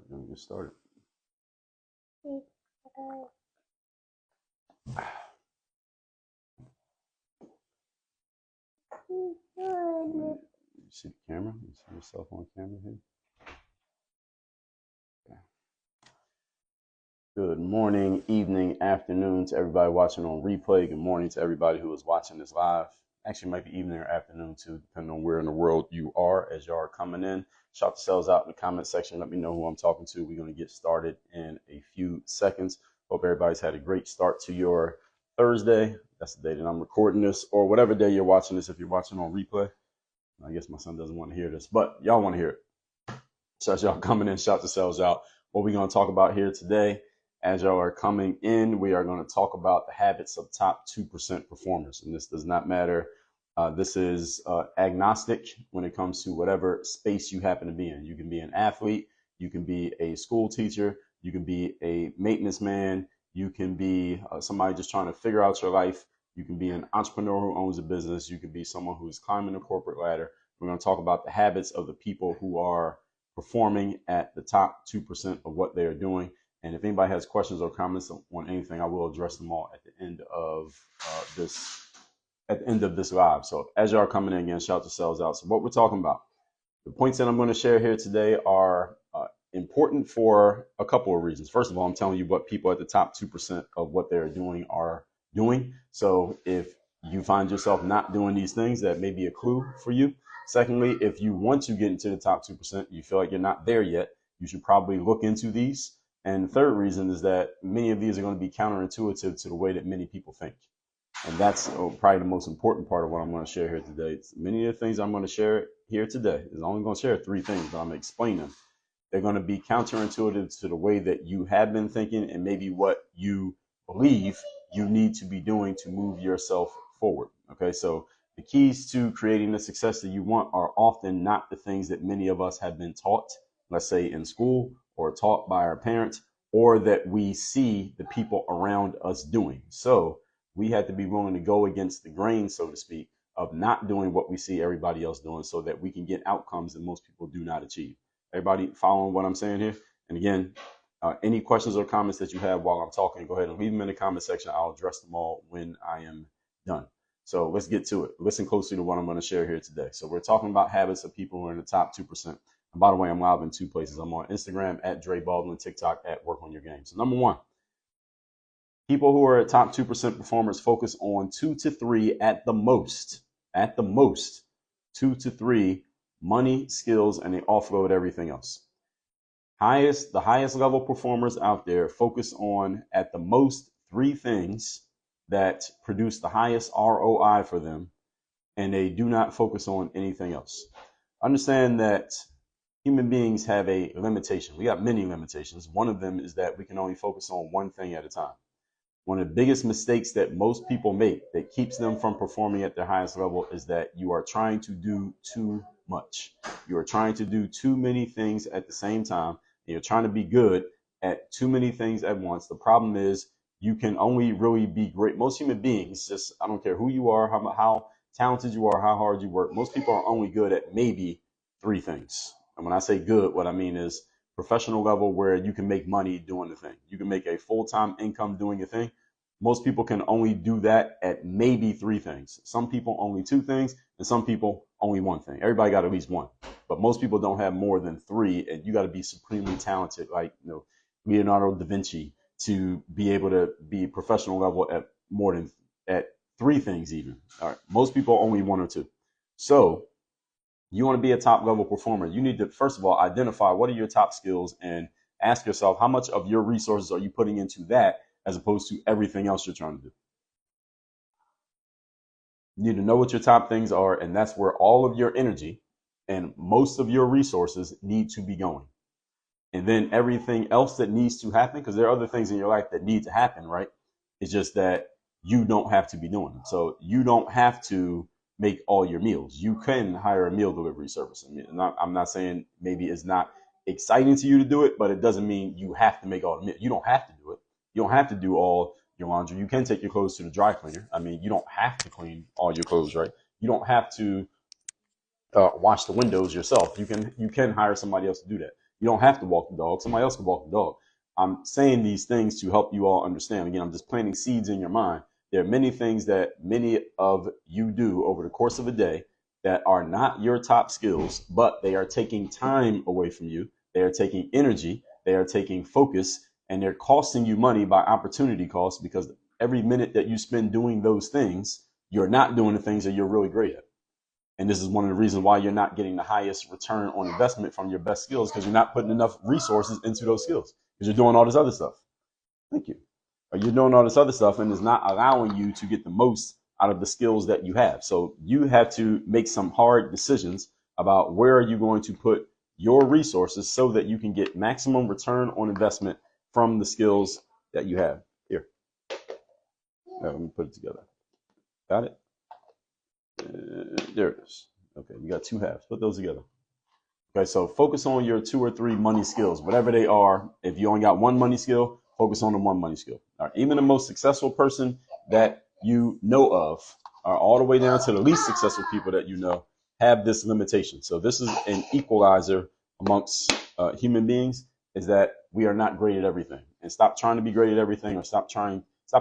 We're gonna get started. You see the camera? You see yourself on camera here? Okay. Good morning, evening, afternoon to everybody watching on replay. Good morning to everybody who is watching this live. Actually, it might be evening or afternoon too, depending on where in the world you are as y'all are coming in. Shout yourselves out in the comment section. Let me know who I'm talking to. We're going to get started in a few seconds. Hope everybody's had a great start to your Thursday. That's the day that I'm recording this, or whatever day you're watching this. If you're watching on replay, I guess my son doesn't want to hear this, but y'all want to hear it. So as y'all coming in, shout yourselves out. What we're going to talk about here today, as y'all are coming in, we are going to talk about the habits of top 2% performers. And this does not matter. This is agnostic when it comes to whatever space you happen to be in. You can be an athlete. You can be a school teacher. You can be a maintenance man. You can be somebody just trying to figure out your life. You can be an entrepreneur who owns a business. You can be someone who is climbing the corporate ladder. We're going to talk about the habits of the people who are performing at the top 2% of what they are doing. And if anybody has questions or comments on anything, I will address them all at the end of this live. So as y'all are coming in again, shout yourselves out. So what we're talking about, the points that I'm going to share here today are important for a couple of reasons. First of all, I'm telling you what people at the top 2% of what they're doing are doing. So if you find yourself not doing these things, that may be a clue for you. Secondly, if you want to get into the top 2%, you feel like you're not there yet, you should probably look into these. And the third reason is that many of these are going to be counterintuitive to the way that many people think. And that's probably the most important part of what I'm going to share here today. It's many of the things I'm going to share here today is only going to share 3 things, but I'm going to explain them. They're going to be counterintuitive to the way that you have been thinking and maybe what you believe you need to be doing to move yourself forward. Okay, so the keys to creating the success that you want are often not the things that many of us have been taught, let's say in school, or taught by our parents, or that we see the people around us doing. So we had to be willing to go against the grain, so to speak, of not doing what we see everybody else doing so that we can get outcomes that most people do not achieve. Everybody following what I'm saying here? And again, any questions or comments that you have while I'm talking, go ahead and leave them in the comment section. I'll address them all when I am done. So let's get to it. Listen closely to what I'm going to share here today. So we're talking about habits of people who are in the top 2%. And by the way, I'm live in 2 places. I'm on Instagram at Dre Baldwin, TikTok at Work on Your Game. So number 1, people who are at top 2% performers focus on 2 to 3 at the most, 2 to 3 money, skills, and they offload everything else. The highest level performers out there focus on at the most 3 things that produce the highest ROI for them, and they do not focus on anything else. Understand that human beings have a limitation. We got many limitations. One of them is that we can only focus on one thing at a time. One of the biggest mistakes that most people make that keeps them from performing at their highest level is that you are trying to do too much. You are trying to do too many things at the same time. And you're trying to be good at too many things at once. The problem is you can only really be great. Most human beings, just I don't care who you are, how talented you are, how hard you work. Most people are only good at maybe 3 things. And when I say good, what I mean is professional level where you can make money doing the thing. You can make a full-time income doing a thing. Most people can only do that at maybe 3 things. Some people only 2 things, and some people only 1 thing. Everybody got at least 1, but most people don't have more than 3. And you got to be supremely talented, like Leonardo da Vinci, to be able to be professional level at more than at 3 things even. All right, most people only 1 or 2. So you want to be a top level performer, you need to first of all identify what are your top skills and ask yourself how much of your resources are you putting into that as opposed to everything else you're trying to do. You need to know what your top things are, and that's where all of your energy and most of your resources need to be going. And then everything else that needs to happen, because there are other things in your life that need to happen, right? It's just that you don't have to be doing them. So you don't have to make all your meals. You can hire a meal delivery service. I mean, I'm not saying maybe it's not exciting to you to do it, but it doesn't mean you have to make all the meals. You don't have to do it. You don't have to do all your laundry. You can take your clothes to the dry cleaner. I mean, you don't have to clean all your clothes, right? You don't have to wash the windows yourself. You can hire somebody else to do that. You don't have to walk the dog. Somebody else can walk the dog. I'm saying these things to help you all understand. Again, I'm just planting seeds in your mind. There are many things that many of you do over the course of a day that are not your top skills, but they are taking time away from you. They are taking energy. They are taking focus, and they're costing you money by opportunity cost, because every minute that you spend doing those things, you're not doing the things that you're really great at. And this is one of the reasons why you're not getting the highest return on investment from your best skills, because you're not putting enough resources into those skills, because you're doing all this other stuff. Thank you. Or you're doing all this other stuff, and it's not allowing you to get the most out of the skills that you have. So you have to make some hard decisions about where are you going to put your resources so that you can get maximum return on investment from the skills that you have. Here, let me put it together. Got it? There it is. Okay, you got two halves. Put those together. Okay, so focus on your 2 or 3 money skills, whatever they are. If you only got one money skill, focus on the one money skill. All right, even the most successful person that you know of, or all the way down to the least successful people that you know, have this limitation. So this is an equalizer amongst human beings, is that we are not great at everything. And stop trying to be great at everything, or stop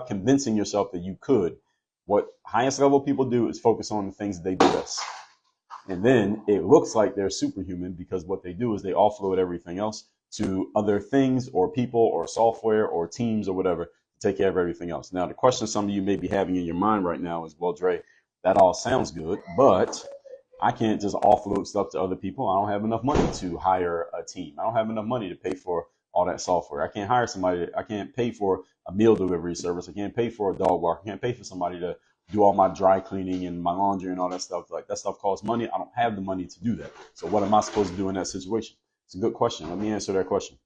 convincing yourself that you could. What highest level people do is focus on the things that they do best. And then it looks like they're superhuman, because what they do is they offload everything else to other things or people or software or teams or whatever to take care of everything else. Now, the question some of you may be having in your mind right now is, well, Dre, that all sounds good, but I can't just offload stuff to other people. I don't have enough money to hire a team. I don't have enough money to pay for all that software. I can't hire somebody. I can't pay for a meal delivery service. I can't pay for a dog walk. I can't pay for somebody to do all my dry cleaning and my laundry and all that stuff. Like, that stuff costs money. I don't have the money to do that. So what am I supposed to do in that situation? It's a good question. Let me answer that question.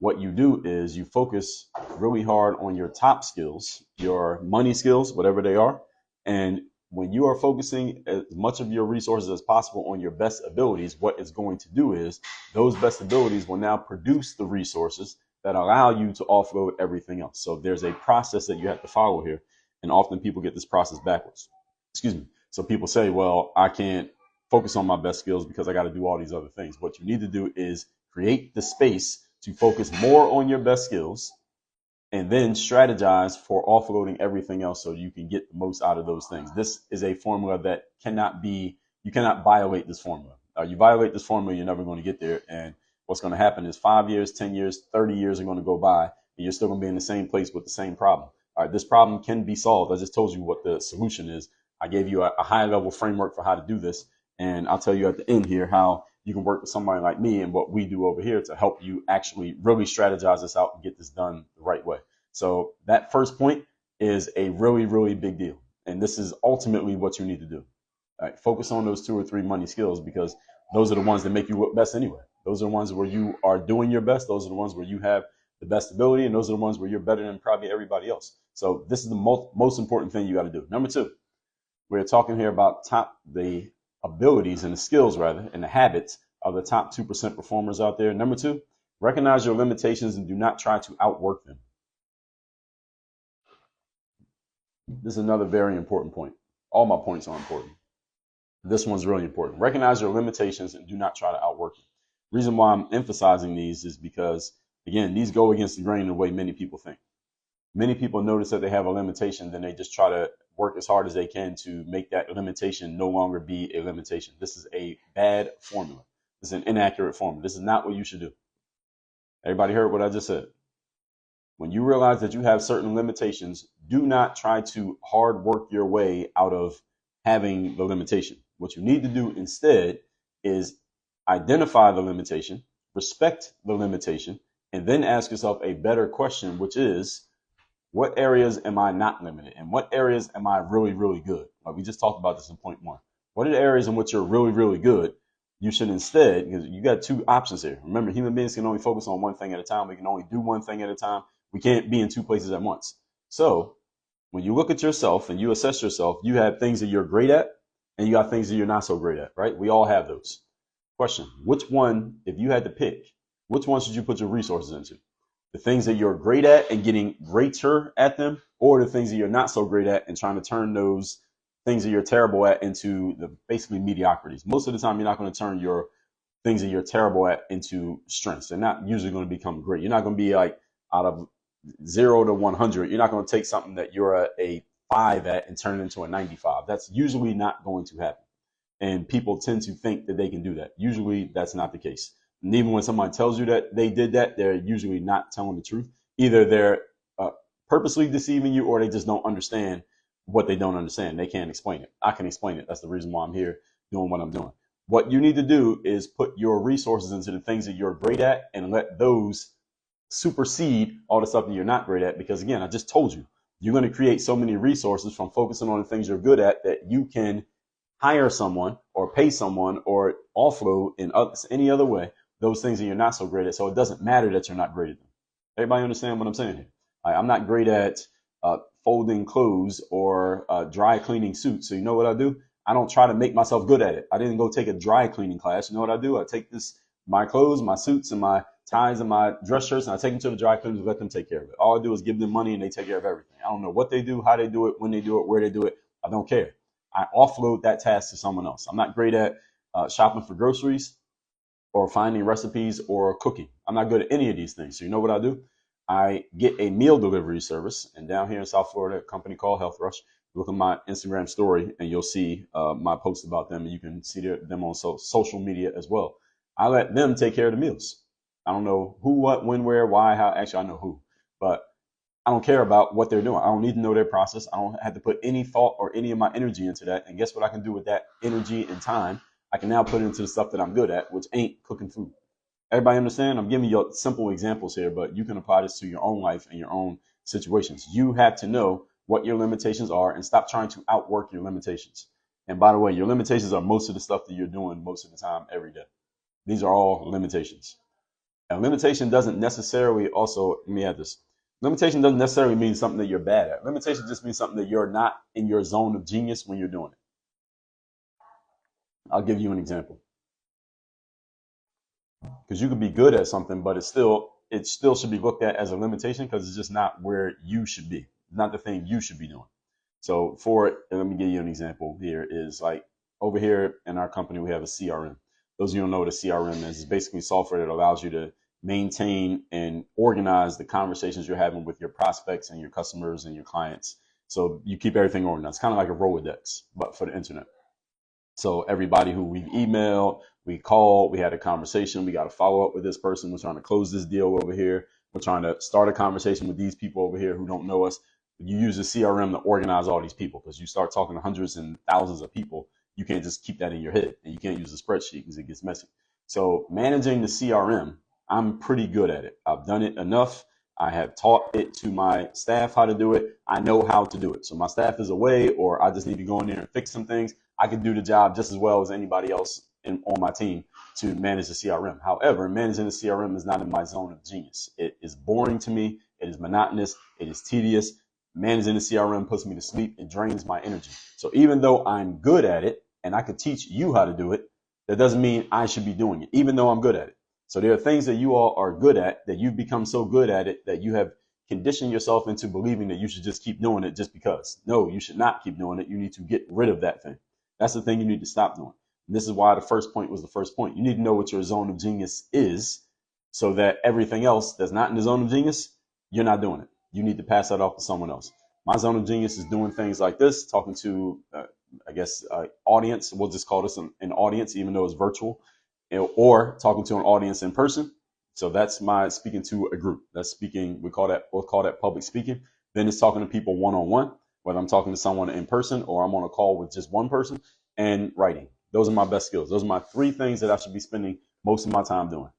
What you do is you focus really hard on your top skills, your money skills, whatever they are. And when you are focusing as much of your resources as possible on your best abilities, what it's going to do is those best abilities will now produce the resources that allow you to offload everything else. So there's a process that you have to follow here. And often people get this process backwards. Excuse me. So people say, well, I can't focus on my best skills because I got to do all these other things. What you need to do is create the space to focus more on your best skills, and then strategize for offloading everything else so you can get the most out of those things. This is a formula that you cannot violate this formula. You violate this formula, you're never going to get there. And what's going to happen is 5 years, 10 years, 30 years are going to go by, and you're still going to be in the same place with the same problem. All right, this problem can be solved. I just told you what the solution is. I gave you a high level framework for how to do this. And I'll tell you at the end here how you can work with somebody like me and what we do over here to help you actually really strategize this out and get this done the right way. So that first point is a really, really big deal. And this is ultimately what you need to do. All right, focus on those 2 or 3 money skills, because those are the ones that make you look best anyway. Those are the ones where you are doing your best. Those are the ones where you have the best ability, and those are the ones where you're better than probably everybody else. So this is the most important thing you got to do. Number 2, we're talking here about the abilities and the skills, rather, and the habits of the top 2% performers out there. Number 2, recognize your limitations and do not try to outwork them. This is another very important point. All my points are important. This one's really important. Recognize your limitations and do not try to outwork them. The reason why I'm emphasizing these is because, again, these go against the grain in the way many people think. Many people notice that they have a limitation, then they just try to work as hard as they can to make that limitation no longer be a limitation. This is a bad formula. This is an inaccurate formula. This is not what you should do. Everybody heard what I just said? When you realize that you have certain limitations, do not try to hard work your way out of having the limitation. What you need to do instead is identify the limitation, respect the limitation, and then ask yourself a better question, which is, what areas am I not limited? And what areas am I really, really good? Like we just talked about this in point 1. What are the areas in which you're really, really good? You should instead, because you got 2 options here. Remember, human beings can only focus on one thing at a time. We can only do one thing at a time. We can't be in 2 places at once. So when you look at yourself and you assess yourself, you have things that you're great at and you got things that you're not so great at, right? We all have those. Question, which one, if you had to pick, which one should you put your resources into? The things that you're great at and getting greater at them, or the things that you're not so great at and trying to turn those things that you're terrible at into the basically mediocrities? Most of the time, you're not going to turn your things that you're terrible at into strengths. They're not usually going to become great. You're not going to be like out of 0 to 100. You're not going to take something that you're a 5 at and turn it into a 95. That's usually not going to happen. And people tend to think that they can do that. Usually that's not the case. And even when somebody tells you that they did that, they're usually not telling the truth. Either they're purposely deceiving you, or they just don't understand what they don't understand. They can't explain it. I can explain it. That's the reason why I'm here doing what I'm doing. What you need to do is put your resources into the things that you're great at and let those supersede all the stuff that you're not great at. Because again, I just told you, you're going to create so many resources from focusing on the things you're good at that you can hire someone or pay someone or offload in any other way those things that you're not so great at. So it doesn't matter that you're not great at them. Everybody understand what I'm saying here? I'm not great at folding clothes or dry cleaning suits. So you know what I do? I don't try to make myself good at it. I didn't go take a dry cleaning class. You know what I do? I take my clothes, my suits, and my ties and my dress shirts, and I take them to the dry cleaners and let them take care of it. All I do is give them money and they take care of everything. I don't know what they do, how they do it, when they do it, where they do it. I don't care. I offload that task to someone else. I'm not great at shopping for groceries or finding recipes or cooking. I'm not good at any of these things. So you know what I do? I get a meal delivery service, and down here in South Florida, a company called Health Rush. Look at my Instagram story, and you'll see my post about them, and you can see them on social media as well. I let them take care of the meals. I don't know who, what, when, where, why, how. Actually, I know who, but I don't care about what they're doing. I don't need to know their process. I don't have to put any thought or any of my energy into that. And guess what I can do with that energy and time? I can now put it into the stuff that I'm good at, which ain't cooking food. Everybody understand? I'm giving you simple examples here, but you can apply this to your own life and your own situations. You have to know what your limitations are and stop trying to outwork your limitations. And by the way, your limitations are most of the stuff that you're doing most of the time every day. These are all limitations. And limitation doesn't necessarily also, let me add this. Limitation doesn't necessarily mean something that you're bad at. Limitation just means something that you're not in your zone of genius when you're doing it. I'll give you an example. Because you could be good at something, but it still should be looked at as a limitation because it's just not where you should be, not the thing you should be doing. So for it, let me give you an example here is like over here in our company, we have a CRM. Those of you who don't know what a CRM is, it's basically software that allows you to maintain and organize the conversations you're having with your prospects and your customers and your clients. So you keep everything organized, kind of like a Rolodex, but for the internet. So everybody who we've emailed, we called, we had a conversation, we got to follow up with this person. We're trying to close this deal over here. We're trying to start a conversation with these people over here who don't know us. You use a CRM to organize all these people because you start talking to hundreds and thousands of people. You can't just keep that in your head, and you can't use a spreadsheet because it gets messy. So managing the CRM, I'm pretty good at it. I've done it enough. I have taught it to my staff how to do it. I know how to do it. So my staff is away, or I just need to go in there and fix some things. I can do the job just as well as anybody else on my team to manage the CRM. However, managing the CRM is not in my zone of genius. It is boring to me. It is monotonous. It is tedious. Managing the CRM puts me to sleep. It drains my energy. So even though I'm good at it and I could teach you how to do it, that doesn't mean I should be doing it, even though I'm good at it. So there are things that you all are good at that you've become so good at it that you have conditioned yourself into believing that you should just keep doing it just because. No, you should not keep doing it. You need to get rid of that thing. That's the thing you need to stop doing. And this is why the first point was the first point. You need to know what your zone of genius is so that everything else that's not in the zone of genius, you're not doing it. You need to pass that off to someone else. My zone of genius is doing things like this, talking to, audience. We'll just call this an audience, even though it's virtual, or talking to an audience in person. So that's my speaking to a group. That's speaking. We'll call that public speaking. Then it's talking to people one-on-one, whether I'm talking to someone in person or I'm on a call with just one person, and writing. Those are my best skills. Those are my 3 things that I should be spending most of my time doing.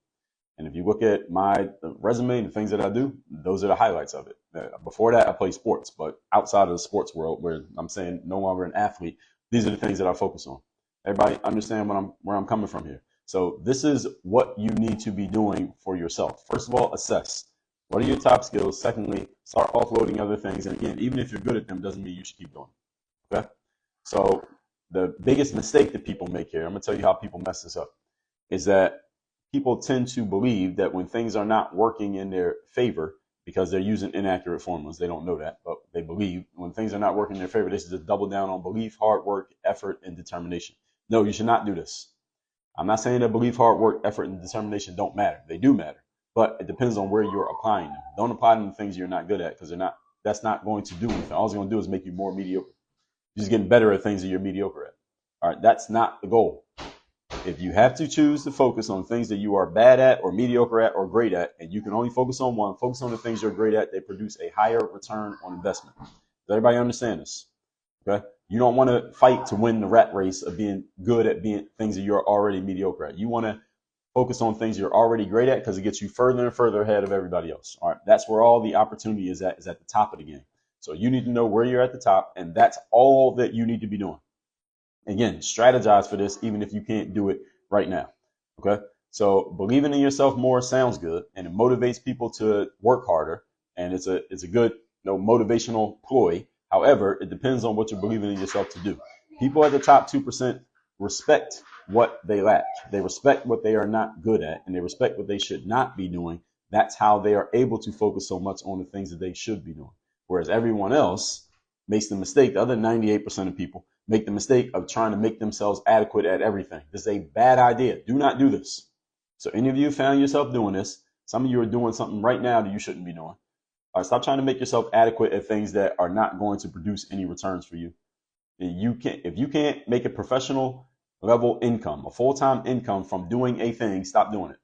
And if you look at my resume and the things that I do, those are the highlights of it. Before that, I played sports, but outside of the sports world, where I'm saying no longer an athlete, these are the things that I focus on. Everybody understand where I'm coming from here. So this is what you need to be doing for yourself. First of all, assess. What are your top skills? Secondly, start offloading other things. And again, even if you're good at them, doesn't mean you should keep doing it. Okay? So the biggest mistake that people make here, I'm going to tell you how people mess this up, is that people tend to believe that when things are not working in their favor, because they're using inaccurate formulas, they don't know that, but they believe when things are not working in their favor, they should just double down on belief, hard work, effort, and determination. No, you should not do this. I'm not saying that belief, hard work, effort, and determination don't matter. They do matter, but it depends on where you're applying them. Don't apply them to things you're not good at, because that's not going to do anything. All it's going to do is make you more mediocre. You're just getting better at things that you're mediocre at. All right, that's not the goal. If you have to choose to focus on things that you are bad at or mediocre at or great at, and you can only focus on one, focus on the things you're great at. They produce a higher return on investment. Does everybody understand this? Okay. You don't want to fight to win the rat race of being good at being things that you're already mediocre at. You want to focus on things you're already great at, because it gets you further and further ahead of everybody else. All right. That's where all the opportunity is at the top of the game. So you need to know where you're at the top, and that's all that you need to be doing. Again, strategize for this, even if you can't do it right now. Okay. So believing in yourself more sounds good, and it motivates people to work harder, and it's a good, motivational ploy. However, it depends on what you're believing in yourself to do. People at the top 2% respect what they lack. They respect what they are not good at, and they respect what they should not be doing. That's how they are able to focus so much on the things that they should be doing. Whereas everyone else makes the mistake, the other 98% of people make the mistake of trying to make themselves adequate at everything. This is a bad idea. Do not do this. So any of you found yourself doing this, some of you are doing something right now that you shouldn't be doing. All right, stop trying to make yourself adequate at things that are not going to produce any returns for you. If you can't make a professional level income, a full-time income from doing a thing, stop doing it.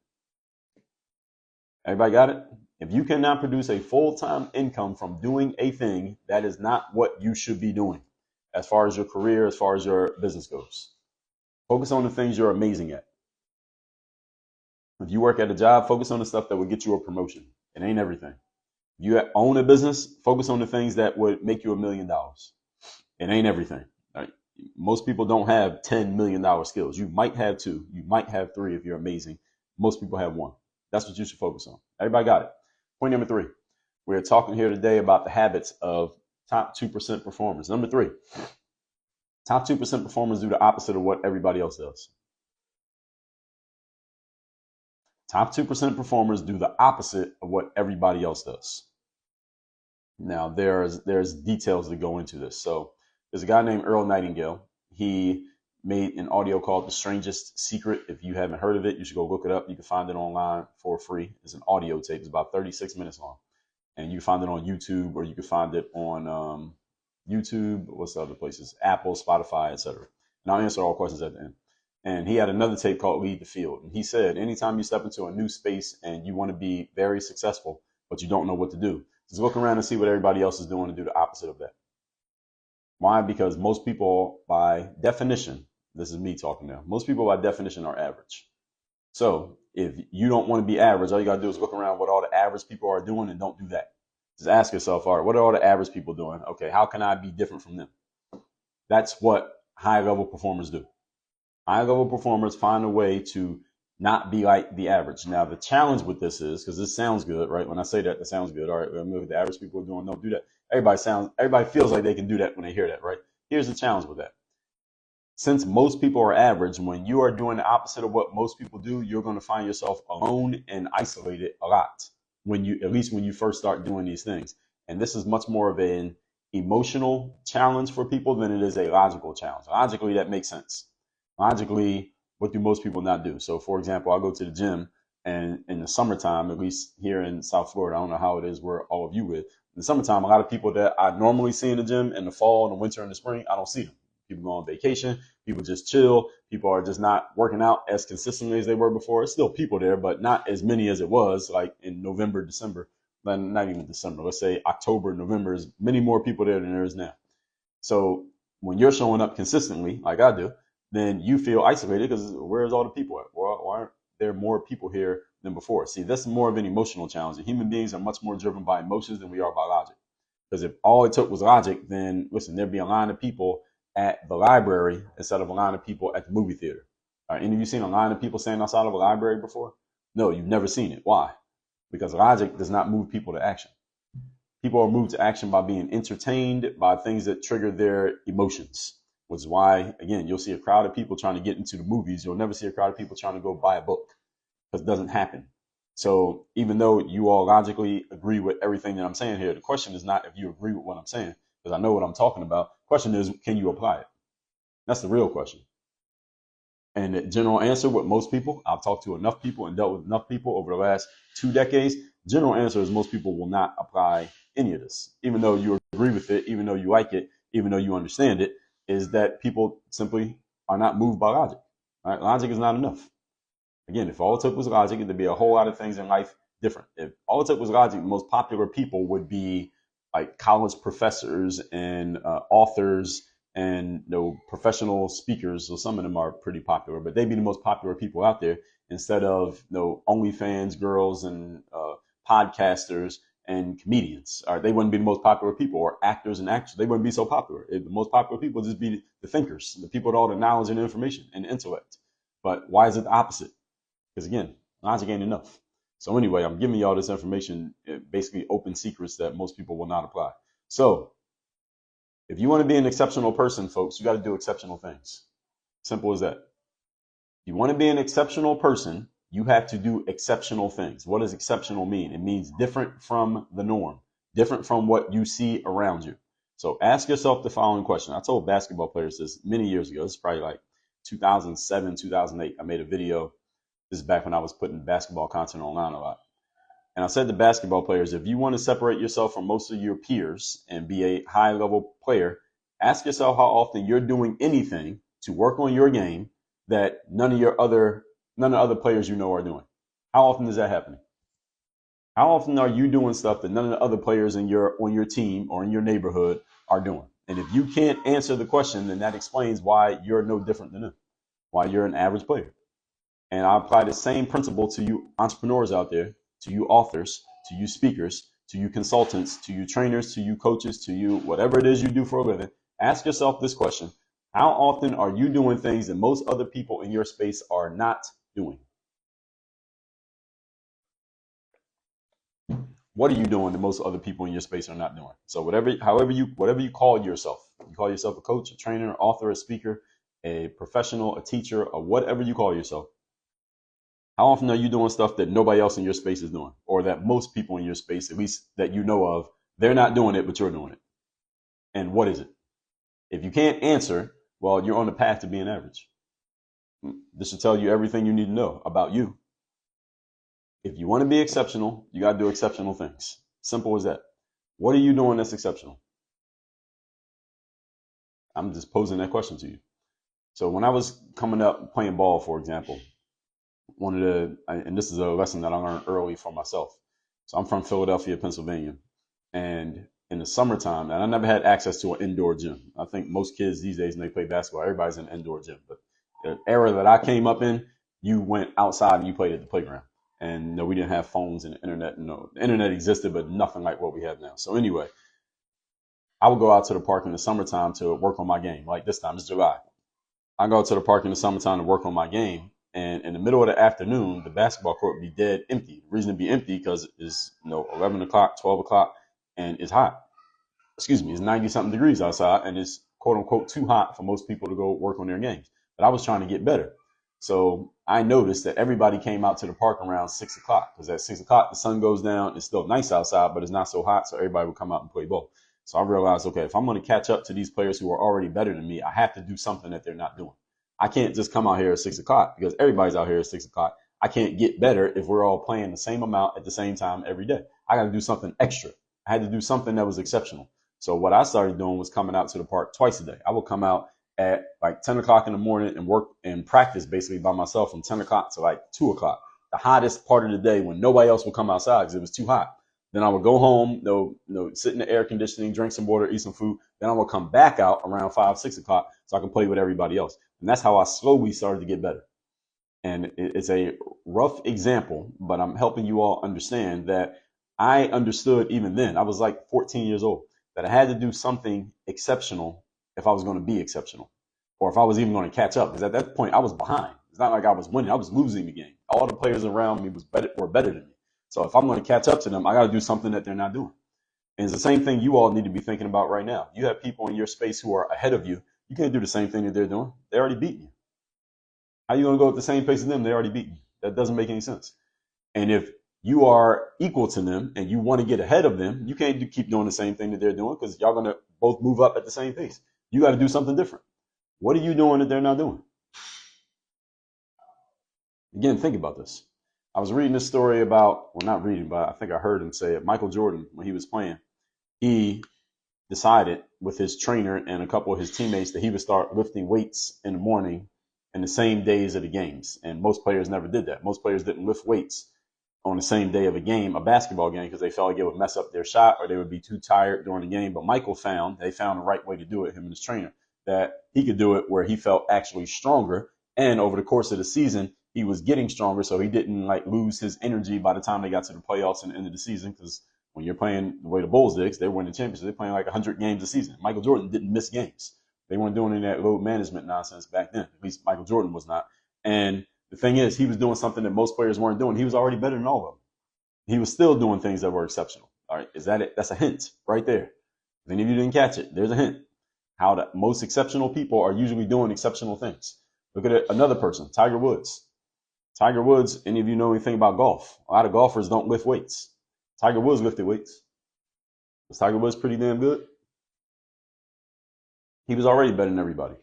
Everybody got it? If you cannot produce a full-time income from doing a thing, that is not what you should be doing as far as your career, as far as your business goes. Focus on the things you're amazing at. If you work at a job, focus on the stuff that would get you a promotion. It ain't everything. If you own a business, focus on the things that would make you $1 million. It ain't everything. Right? Most people don't have $10 million skills. You might have 2. You might have 3 if you're amazing. Most people have 1. That's what you should focus on. Everybody got it? Point number 3. We're talking here today about the habits of top 2% performers. Number 3, top 2% performers do the opposite of what everybody else does. Top 2% performers do the opposite of what everybody else does. Now, there's details that go into this. So there's a guy named Earl Nightingale. He made an audio called The Strangest Secret. If you haven't heard of it, you should go look it up. You can find it online for free. It's an audio tape. It's about 36 minutes long. And you can find it on YouTube, or you can find it on YouTube, what's the other places? Apple, Spotify, etc. And I'll answer all questions at the end. And he had another tape called Lead the Field. And he said, anytime you step into a new space and you want to be very successful, but you don't know what to do, just look around and see what everybody else is doing and do the opposite of that. Why? Because most people, by definition, this is me talking now, most people by definition are average. So if you don't want to be average, all you got to do is look around what all the average people are doing and don't do that. Just ask yourself, all right, what are all the average people doing? Okay, how can I be different from them? That's what high-level performers do. High-level performers find a way to not be like the average. Now, the challenge with this is, because this sounds good, right? When I say that, that sounds good. All right, let me look at the average people are doing. Don't do that. Everybody feels like they can do that when they hear that, right? Here's the challenge with that. Since most people are average, when you are doing the opposite of what most people do, you're going to find yourself alone and isolated a lot. At least when you first start doing these things. And this is much more of an emotional challenge for people than it is a logical challenge. Logically, that makes sense. Logically, what do most people not do? So for example, I'll go to the gym, and in the summertime, at least here in South Florida, I don't know how it is where all of you live. In the summertime, a lot of people that I normally see in the gym in the fall, in the winter, and the spring, I don't see them. People go on vacation. People just chill. People are just not working out as consistently as they were before. It's still people there, but not as many as it was like in November, December. Not even December. Let's say October, November is many more people there than there is now. So when you're showing up consistently, like I do, then you feel isolated because where's all the people at? Well, why aren't there more people here than before? See, that's more of an emotional challenge. And human beings are much more driven by emotions than we are by logic. Because if all it took was logic, then listen, there'd be a line of people at the library instead of a line of people at the movie theater. All right, any of you seen a line of people standing outside of a library before? No, you've never seen it. Why? Because logic does not move people to action. People are moved to action by being entertained by things that trigger their emotions, which is why, again, you'll see a crowd of people trying to get into the movies. You'll never see a crowd of people trying to go buy a book, because it doesn't happen. So even though you all logically agree with everything that I'm saying here, the question is not if you agree with what I'm saying, because I know what I'm talking about. The question is, can you apply it? That's the real question. And the general answer with most people, I've talked to enough people and dealt with enough people over the last 2 decades. General answer is most people will not apply any of this, even though you agree with it, even though you like it, even though you understand it, is that people simply are not moved by logic. Right? Logic is not enough. Again, if all it took was logic, there'd be a whole lot of things in life different. If all it took was logic, the most popular people would be like college professors and authors and professional speakers. So some of them are pretty popular, but they'd be the most popular people out there instead of OnlyFans girls and podcasters and comedians. Or they wouldn't be the most popular people, or actors and actors. They wouldn't be so popular. The most popular people would just be the thinkers, the people with all the knowledge and information and intellect. But why is it the opposite? Because again, logic ain't enough. So anyway, I'm giving y'all this information, basically open secrets that most people will not apply. So if you want to be an exceptional person, folks, you got to do exceptional things. Simple as that. If you want to be an exceptional person, you have to do exceptional things. What does exceptional mean? It means different from the norm, different from what you see around you. So ask yourself the following question. I told basketball players this many years ago. It's probably like 2007, 2008. I made a video. This is back when I was putting basketball content online a lot. And I said to basketball players, if you want to separate yourself from most of your peers and be a high level player, ask yourself how often you're doing anything to work on your game that none of the other players are doing. How often is that happening? How often are you doing stuff that none of the other players on your team or in your neighborhood are doing? And if you can't answer the question, then that explains why you're no different than them, why you're an average player. And I apply the same principle to you entrepreneurs out there, to you authors, to you speakers, to you consultants, to you trainers, to you coaches, to you whatever it is you do for a living. Ask yourself this question. How often are you doing things that most other people in your space are not doing? What are you doing that most other people in your space are not doing? So whatever you call yourself, you call yourself a coach, a trainer, an author, a speaker, a professional, a teacher, or whatever you call yourself. How often are you doing stuff that nobody else in your space is doing, or that most people in your space, at least that you know of, they're not doing it, but you're doing it? And what is it? If you can't answer, well, you're on the path to being average. This should tell you everything you need to know about you. If you want to be exceptional, you got to do exceptional things. Simple as that. What are you doing that's exceptional? I'm just posing that question to you. So when I was coming up playing ball, for example, and this is a lesson that I learned early for myself. So I'm from Philadelphia, Pennsylvania, and in the summertime, and I never had access to an indoor gym. I think most kids these days, when they play basketball, everybody's in an indoor gym. But the era that I came up in, you went outside and you played at the playground. And we didn't have phones and the internet. The internet existed, but nothing like what we have now. So anyway, I would go out to the park in the summertime to work on my game. Like this time, it's July. I go to the park in the summertime to work on my game. And in the middle of the afternoon, the basketball court would be dead empty. The reason to be empty because it's 11 o'clock, 12 o'clock, and it's hot. Excuse me, it's 90 something degrees outside, and it's quote unquote too hot for most people to go work on their games. But I was trying to get better. So I noticed that everybody came out to the park around 6 o'clock because at 6 o'clock, the sun goes down. It's still nice outside, but it's not so hot. So everybody would come out and play ball. So I realized, okay, if I'm going to catch up to these players who are already better than me, I have to do something that they're not doing. I can't just come out here at 6 o'clock because everybody's out here at 6 o'clock. I can't get better if we're all playing the same amount at the same time every day. I got to do something extra. I had to do something that was exceptional. So what I started doing was coming out to the park twice a day. I would come out at like 10 o'clock in the morning and work and practice basically by myself from 10 o'clock to like 2 o'clock, the hottest part of the day when nobody else would come outside because it was too hot. Then I would go home, sit in the air conditioning, drink some water, eat some food. Then I would come back out around 5, 6 o'clock so I can play with everybody else. And that's how I slowly started to get better. And it's a rough example, but I'm helping you all understand that I understood even then, I was like 14 years old, that I had to do something exceptional if I was going to be exceptional, or if I was even going to catch up. Because at that point, I was behind. It's not like I was winning. I was losing the game. All the players around me were better than me. So if I'm going to catch up to them, I got to do something that they're not doing. And it's the same thing you all need to be thinking about right now. You have people in your space who are ahead of you. You can't do the same thing that they're doing. They already beat you. How are you going to go at the same pace as them? They already beat you. That doesn't make any sense. And if you are equal to them and you want to get ahead of them, you can't keep doing the same thing that they're doing because y'all going to both move up at the same pace. You got to do something different. What are you doing that they're not doing? Again, think about this. I was reading this story about, well, not reading, but I think I heard him say it. Michael Jordan, when he was playing, he decided with his trainer and a couple of his teammates that he would start lifting weights in the morning and the same days of the games. And most players never did that. Most players didn't lift weights on the same day of a game, a basketball game, because they felt like it would mess up their shot or they would be too tired during the game. But they found the right way to do it, him and his trainer, that he could do it where he felt actually stronger. And over the course of the season, he was getting stronger, so he didn't like lose his energy by the time they got to the playoffs and the end of the season. Because when you're playing the way the Bulls did, they're winning championships, they're playing like 100 games a season. Michael Jordan didn't miss games. They weren't doing any of that load management nonsense back then. At least Michael Jordan was not. And the thing is, he was doing something that most players weren't doing. He was already better than all of them. He was still doing things that were exceptional. All right, is that it? That's a hint right there. If any of you didn't catch it, there's a hint. How the most exceptional people are usually doing exceptional things. Look at it, another person, Tiger Woods. Tiger Woods, any of you know anything about golf? A lot of golfers don't lift weights. Tiger Woods lifted weights. Was Tiger Woods pretty damn good? He was already better than everybody.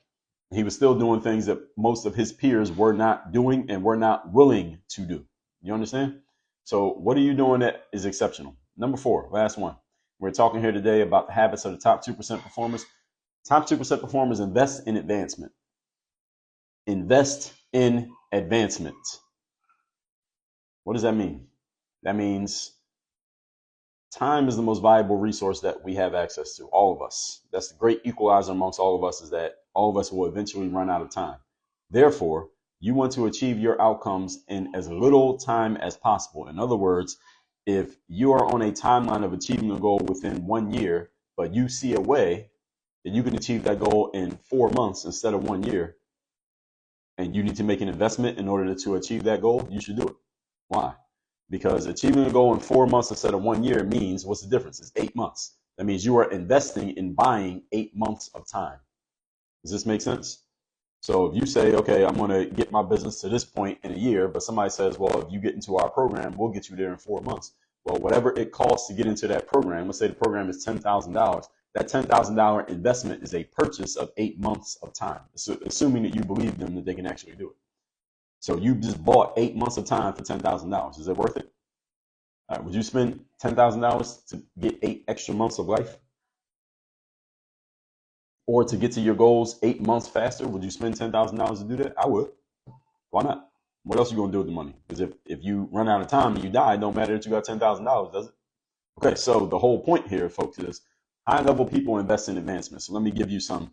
He was still doing things that most of his peers were not doing and were not willing to do. You understand? So what are you doing that is exceptional? Number 4, last one. We're talking here today about the habits of the top 2% performers. Top 2% performers invest in advancement. Invest in advancement. What does that mean? That means time is the most valuable resource that we have access to, all of us. That's the great equalizer amongst all of us, is that all of us will eventually run out of time. Therefore, you want to achieve your outcomes in as little time as possible. In other words, if you are on a timeline of achieving a goal within 1 year, but you see a way that you can achieve that goal in 4 months instead of 1 year, and you need to make an investment in order to achieve that goal, you should do it. Why? Because achieving a goal in 4 months instead of 1 year means, what's the difference? It's 8 months. That means you are investing in buying 8 months of time. Does this make sense? So if you say, okay, I'm going to get my business to this point in a year, but somebody says, well, if you get into our program, we'll get you there in 4 months. Well, whatever it costs to get into that program, let's say the program is $10,000. That $10,000 investment is a purchase of 8 months of time, assuming that you believe them that they can actually do it. So you just bought 8 months of time for $10,000. Is it worth it? All right, would you spend $10,000 to get 8 extra months of life? Or to get to your goals 8 months faster, would you spend $10,000 to do that? I would. Why not? What else are you going to do with the money? Because if you run out of time and you die, it don't matter that you got $10,000, does it? Okay, so the whole point here, folks, is high-level people invest in advancement. So let me give you some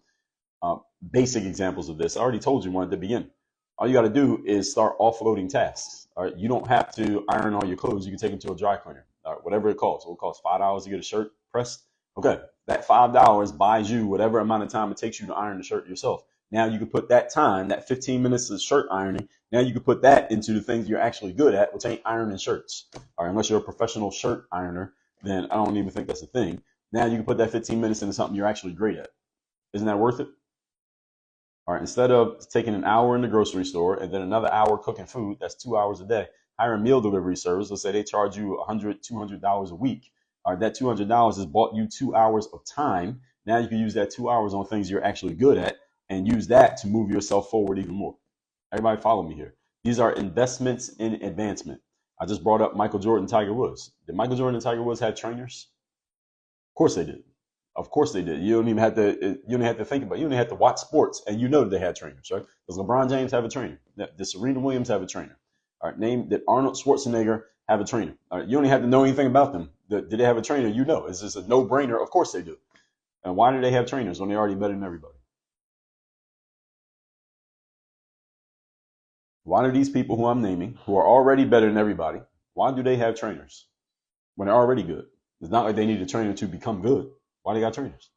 basic examples of this. I already told you one at the beginning. All you got to do is start offloading tasks. All right, you don't have to iron all your clothes. You can take them to a dry cleaner. All right, whatever it costs. It will cost $5 to get a shirt pressed. Okay, that $5 buys you whatever amount of time it takes you to iron the shirt yourself. Now you can put that time, that 15 minutes of shirt ironing, now you can put that into the things you're actually good at, which ain't ironing shirts. All right, unless you're a professional shirt ironer, then I don't even think that's a thing. Now you can put that 15 minutes into something you're actually great at. Isn't that worth it? All right, instead of taking an hour in the grocery store and then another hour cooking food, that's 2 hours a day. Hire a meal delivery service. Let's say they charge you $100, $200 a week. All right, that $200 has bought you 2 hours of time. Now you can use that 2 hours on things you're actually good at and use that to move yourself forward even more. Everybody follow me here. These are investments in advancement. I just brought up Michael Jordan, Tiger Woods. Did Michael Jordan and Tiger Woods have trainers? Of course they did. Of course they did. You don't even have to think about it. You don't even have to watch sports and you know that they had trainers, right? Does LeBron James have a trainer? Does Serena Williams have a trainer? All right, did Arnold Schwarzenegger have a trainer? All right, you don't even have to know anything about them. Did they have a trainer? You know. It's just a no-brainer. Of course they do. And why do they have trainers when they're already better than everybody? Why do these people who I'm naming, who are already better than everybody, why do they have trainers when they're already good? It's not like they need a trainer to become good. Why they got trainers?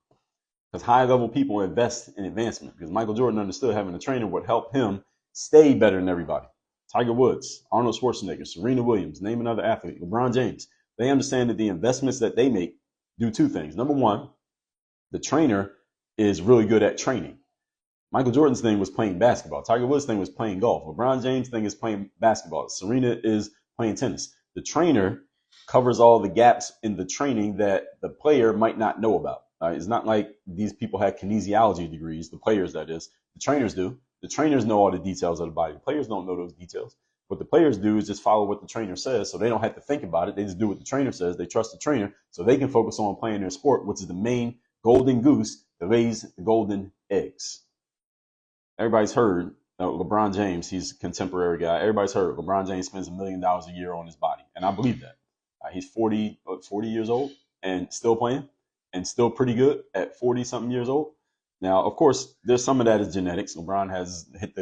Because high-level people invest in advancement. Because Michael Jordan understood having a trainer would help him stay better than everybody. Tiger Woods, Arnold Schwarzenegger, Serena Williams, name another athlete, LeBron James. They understand that the investments that they make do two things. Number one, the trainer is really good at training. Michael Jordan's thing was playing basketball. Tiger Woods' thing was playing golf. LeBron James' thing is playing basketball. Serena is playing tennis. The trainer covers all the gaps in the training that the player might not know about. It's not like these people had kinesiology degrees, the players that is. The trainers do. The trainers know all the details of the body. The players don't know those details. What the players do is just follow what the trainer says, so they don't have to think about it. They just do what the trainer says. They trust the trainer, so they can focus on playing their sport, which is the main golden goose that lays the golden eggs. Everybody's heard LeBron James. He's a contemporary guy. Everybody's heard LeBron James spends $1 million a year on his body, and I believe that. He's 40 years old and still playing, and still pretty good at 40 something years old. Now, of course, there's some of that is genetics. LeBron has hit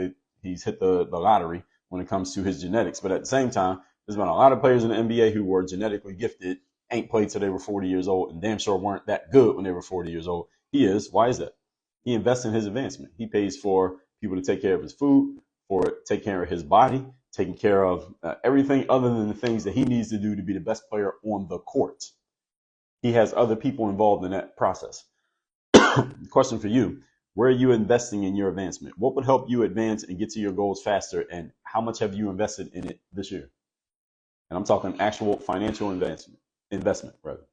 the lottery when it comes to his genetics. But at the same time, there's been a lot of players in the NBA who were genetically gifted, ain't played till they were 40 years old, and damn sure weren't that good when they were 40 years old. He is. Why is that? He invests in his advancement. He pays for people to take care of his food, for take care of his body, taking care of everything other than the things that he needs to do to be the best player on the court. He has other people involved in that process. Question for you. Where are you investing in your advancement? What would help you advance and get to your goals faster? And how much have you invested in it this year? And I'm talking actual financial investment rather.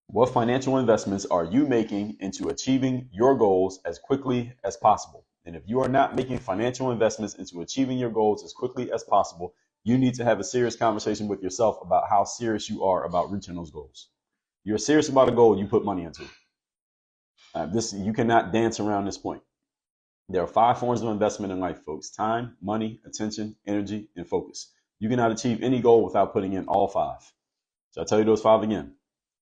What financial investments are you making into achieving your goals as quickly as possible? And if you are not making financial investments into achieving your goals as quickly as possible, you need to have a serious conversation with yourself about how serious you are about reaching those goals. You're serious about a goal, you put money into it. You cannot dance around this point. There are 5 forms of investment in life, folks: time, money, attention, energy, and focus. You cannot achieve any goal without putting in all 5. So I'll tell you those 5 again: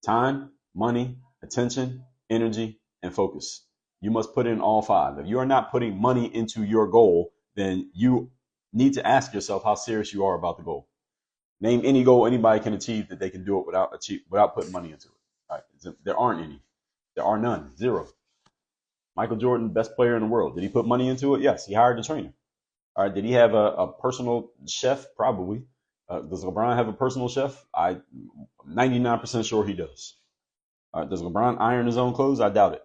time, money, attention, energy, and focus. You must put in all 5. If you are not putting money into your goal, then you need to ask yourself how serious you are about the goal. Name any goal anybody can achieve that they can do it without putting money into it. All right. There aren't any. There are none. 0. Michael Jordan, best player in the world. Did he put money into it? Yes. He hired a trainer. All right. Did he have a personal chef? Probably. Does LeBron have a personal chef? I'm 99% sure he does. Does LeBron iron his own clothes? I doubt it.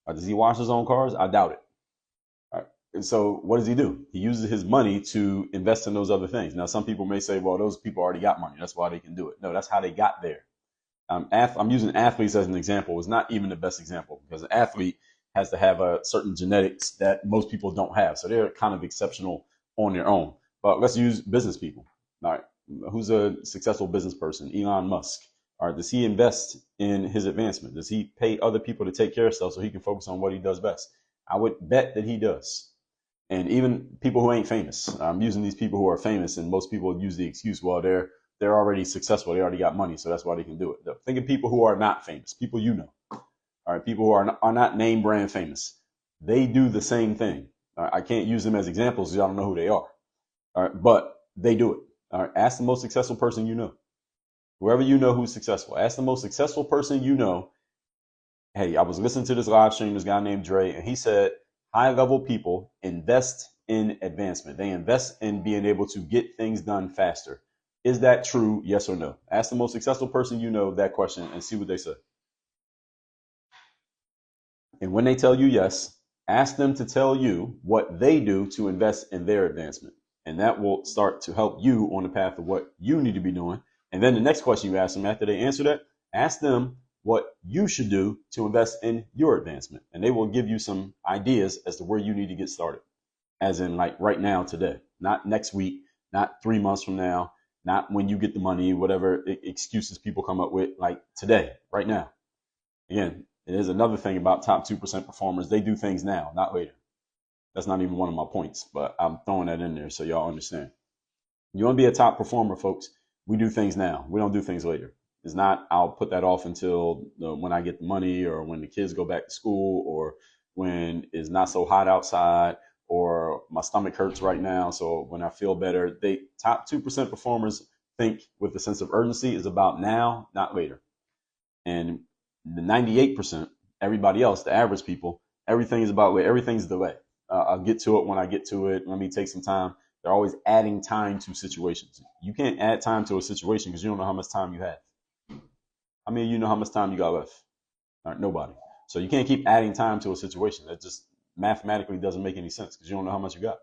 Does he wash his own cars? I doubt it. All right. And so what does he do? He uses his money to invest in those other things. Now, some people may say, well, those people already got money. That's why they can do it. No, that's how they got there. I'm using athletes as an example. It's not even the best example because an athlete has to have a certain genetics that most people don't have. So they're kind of exceptional on their own. But let's use business people. All right. Who's a successful business person? Elon Musk. All right. Does he invest in his advancement? Does he pay other people to take care of stuff so he can focus on what he does best? I would bet that he does. And even people who ain't famous. I'm using these people who are famous, and most people use the excuse, well, they're already successful. They already got money, so that's why they can do it. Think of people who are not famous, people you know. All right, people who are not name brand famous. They do the same thing. All right, I can't use them as examples because y'all don't know who they are. All right, but they do it. All right, ask the most successful person you know. Whoever you know who's successful. Ask the most successful person you know. Hey, I was listening to this live stream, this guy named Dre, and he said high-level people invest in advancement. They invest in being able to get things done faster. Is that true? Yes or no? Ask the most successful person you know that question and see what they say. And when they tell you yes, ask them to tell you what they do to invest in their advancement. And that will start to help you on the path of what you need to be doing. And then the next question you ask them after they answer that, ask them what you should do to invest in your advancement. And they will give you some ideas as to where you need to get started. As in like right now, today, not next week, not 3 months from now, not when you get the money, whatever excuses people come up with, like today, right now. Again, it is another thing about top 2% performers. They do things now, not later. That's not even one of my points, but I'm throwing that in there so y'all understand. You want to be a top performer, folks, we do things now. We don't do things later. It's not, I'll put that off until when I get the money or when the kids go back to school or when it's not so hot outside or my stomach hurts right now. So when I feel better, top 2% performers think with a sense of urgency is about now, not later. And the 98%, everybody else, the average people, everything is about wait. Everything's delay. I'll get to it when I get to it. Let me take some time. They're always adding time to situations. You can't add time to a situation because you don't know how much time you have. I mean, you know how much time you got left. All right, nobody. So you can't keep adding time to a situation. That just mathematically doesn't make any sense because you don't know how much you got.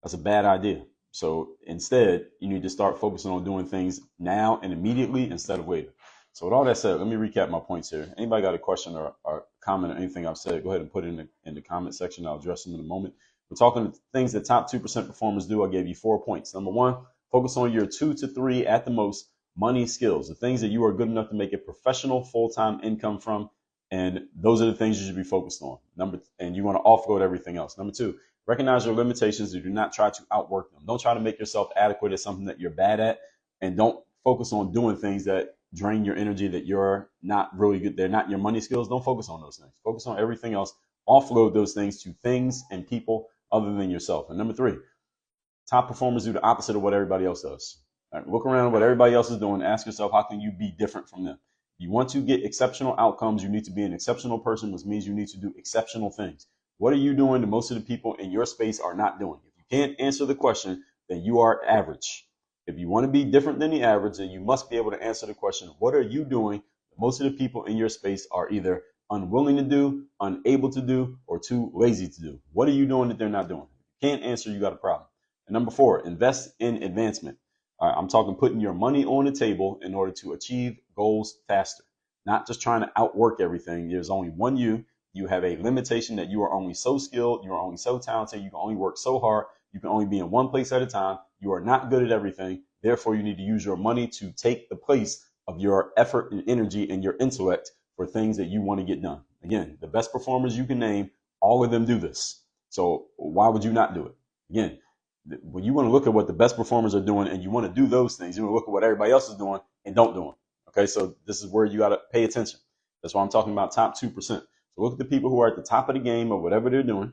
That's a bad idea. So instead, you need to start focusing on doing things now and immediately instead of later. So with all that said, let me recap my points here. Anybody got a question or comment or anything I've said, go ahead and put it in the comment section. I'll address them in a moment. We're talking things that top 2% performers do. I gave you 4 points. Number one, focus on your 2 to 3 at the most money skills, the things that you are good enough to make a professional full-time income from. And those are the things you should be focused on. And you want to offload everything else. Number two, recognize your limitations and do not try to outwork them. Don't try to make yourself adequate at something that you're bad at, and don't focus on doing things that drain your energy, that you're not really good. They're not your money skills. Don't focus on those things. Focus on everything else. Offload those things to things and people other than yourself. And number three, top performers do the opposite of what everybody else does. All right, look around what everybody else is doing. Ask yourself, how can you be different from them? If you want to get exceptional outcomes, you need to be an exceptional person, which means you need to do exceptional things. What are you doing that most of the people in your space are not doing? If you can't answer the question, then you are average. If you want to be different than the average, then you must be able to answer the question, what are you doing that most of the people in your space are either unwilling to do, unable to do, or too lazy to do? What are you doing that they're not doing? If you can't answer, you got a problem. And number four, invest in advancement. All right, I'm talking putting your money on the table in order to achieve goals faster, not just trying to outwork everything. There's only one you. You have a limitation that you are only so skilled, you are only so talented, you can only work so hard, you can only be in one place at a time. You are not good at everything. Therefore, you need to use your money to take the place of your effort and energy and your intellect for things that you want to get done. Again, the best performers you can name, all of them do this. So why would you not do it? Again, when you want to look at what the best performers are doing and you want to do those things, you want to look at what everybody else is doing and don't do them. Okay, so this is where you got to pay attention. That's why I'm talking about top 2%. So look at the people who are at the top of the game of whatever they're doing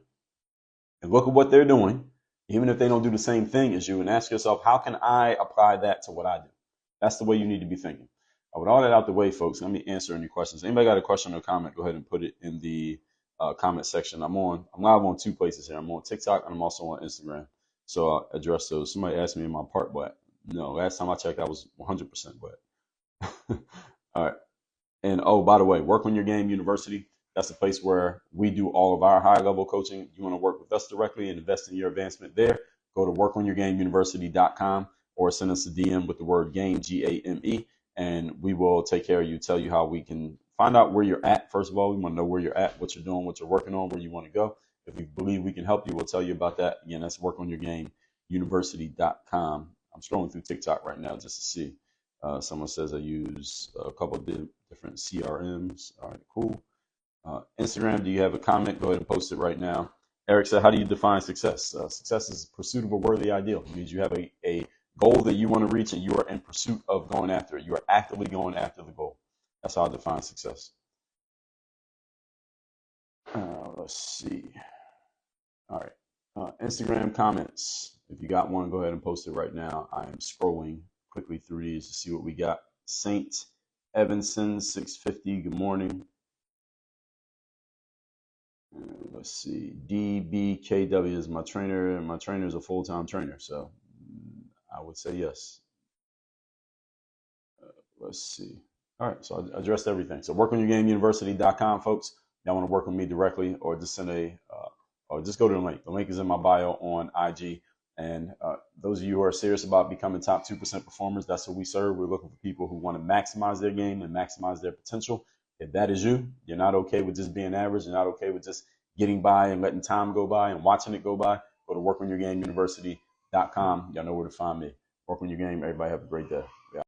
and look at what they're doing, even if they don't do the same thing as you, and ask yourself, how can I apply that to what I do? That's the way you need to be thinking. With all that out the way, folks, let me answer any questions. Anybody got a question or comment, go ahead and put it in the comment section. I'm live on 2 places here. I'm on TikTok and I'm also on Instagram. So I'll address those. Somebody asked me, am I part black? No, last time I checked, I was 100% black. All right. And oh, by the way, Work on Your Game University. That's the place where we do all of our high level coaching. You want to work with us directly and invest in your advancement there, go to workonyourgameuniversity.com or send us a DM with the word game, GAME, and we will take care of you, tell you how we can find out where you're at. First of all, we want to know where you're at, what you're doing, what you're working on, where you want to go. If we believe we can help you, we'll tell you about that. Again, that's workonyourgameuniversity.com. I'm scrolling through TikTok right now just to see. Someone says I use a couple of different CRMs. All right, cool. Instagram, do you have a comment? Go ahead and post it right now. Eric said, how do you define success? Success is pursuit of a worthy ideal. It means you have a goal that you want to reach and you are in pursuit of going after it. You are actively going after the goal. That's how I define success. Let's see. All right. Instagram comments. If you got one, go ahead and post it right now. I am scrolling quickly through these to see what we got. Saint Evanson 650. Good morning. Let's see. DBKW is my trainer, and my trainer is a full-time trainer, so I would say yes. Let's see. All right, so I addressed everything. So workonyourgameuniversity.com, folks. Y'all want to work with me directly, or just send or just go to the link. The link is in my bio on IG. And those of you who are serious about becoming top 2% performers, that's what we serve. We're looking for people who want to maximize their game and maximize their potential. If that is you, you're not okay with just being average. You're not okay with just getting by and letting time go by and watching it go by. Go to workonyourgameuniversity.com. Y'all know where to find me. Work on your game. Everybody have a great day.